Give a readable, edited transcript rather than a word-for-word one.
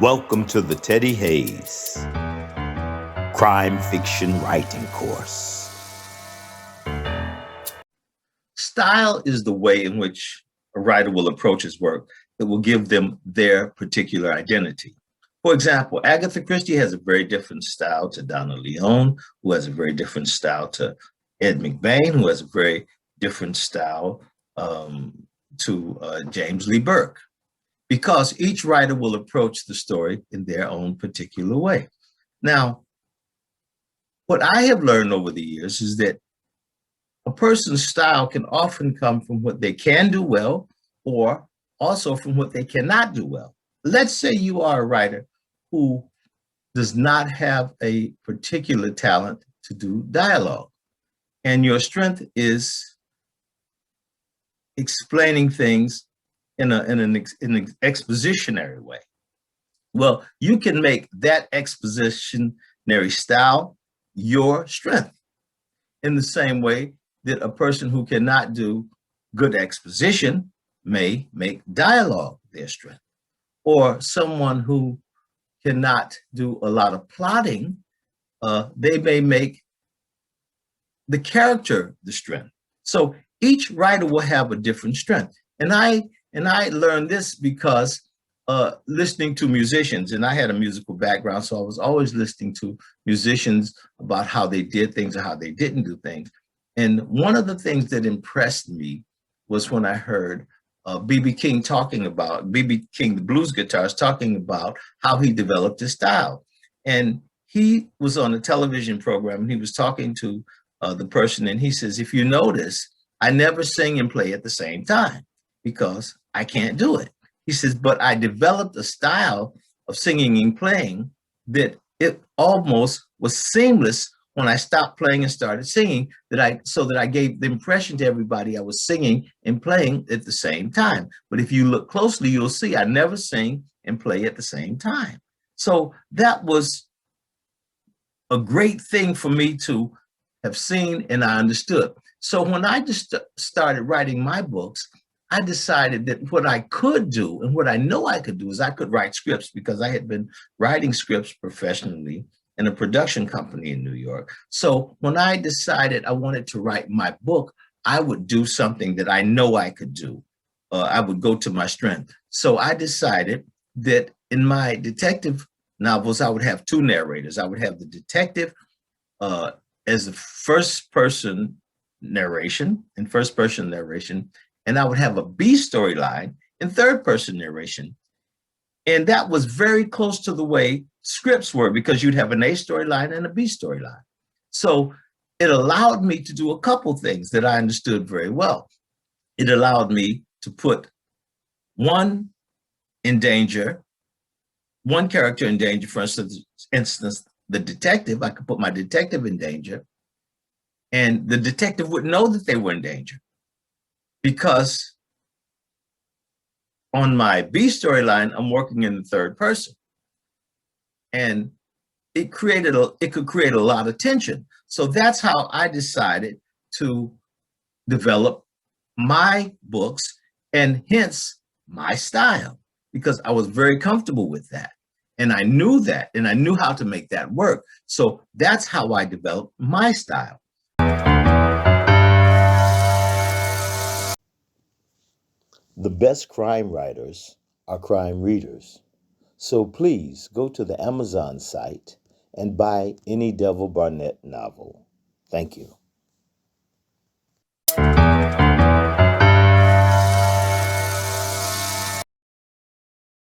Welcome to the Teddy Hayes Crime Fiction Writing Course. Style is the way in which a writer will approach his work that will give them their particular identity. For example, Agatha Christie has a very different style to Donna Leon, who has a very different style to Ed McBain, who has a very different style to James Lee Burke, because each writer will approach the story in their own particular way. Now, what I have learned over the years is that a person's style can often come from what they can do well, or also from what they cannot do well. Let's say you are a writer who does not have a particular talent to do dialogue, and your strength is explaining things in an expositionary way. Well, you can make that expositionary style your strength, in the same way that a person who cannot do good exposition may make dialogue their strength, or someone who cannot do a lot of plotting, they may make the character the strength. So each writer will have a different strength. And I learned this because listening to musicians, and I had a musical background, so I was always listening to musicians about how they did things or how they didn't do things. And one of the things that impressed me was when I heard B.B. King talking about, B.B. King, the blues guitarist, talking about how he developed his style. And he was on a television program, and he was talking to the person, and he says, if you notice, I never sing and play at the same time because I can't do it. He says, but I developed a style of singing and playing that it almost was seamless when I stopped playing and started singing, so that I gave the impression to everybody I was singing and playing at the same time. But if you look closely, you'll see I never sing and play at the same time. So that was a great thing for me to have seen, and I understood. So when I just started writing my books, I decided that what I could do and what I know I could do is I could write scripts, because I had been writing scripts professionally in a production company in New York. So when I decided I wanted to write my book, I would do something that I know I could do. I would go to my strength. So I decided that in my detective novels, I would have two narrators. I would have the detective as a first-person narration, and I would have a B storyline in third-person narration. And that was very close to the way scripts were, because you'd have an A storyline and a B storyline. So it allowed me to do a couple things that I understood very well. It allowed me to put one character in danger. For instance, the detective, I could put my detective in danger, and the detective would know that they were in danger, because on my B storyline, I'm working in the third person. And it could create a lot of tension. So that's how I decided to develop my books, and hence my style, because I was very comfortable with that. And I knew that, and I knew how to make that work. So that's how I developed my style. The best crime writers are crime readers. So please go to the Amazon site and buy any Devil Barnett novel. Thank you.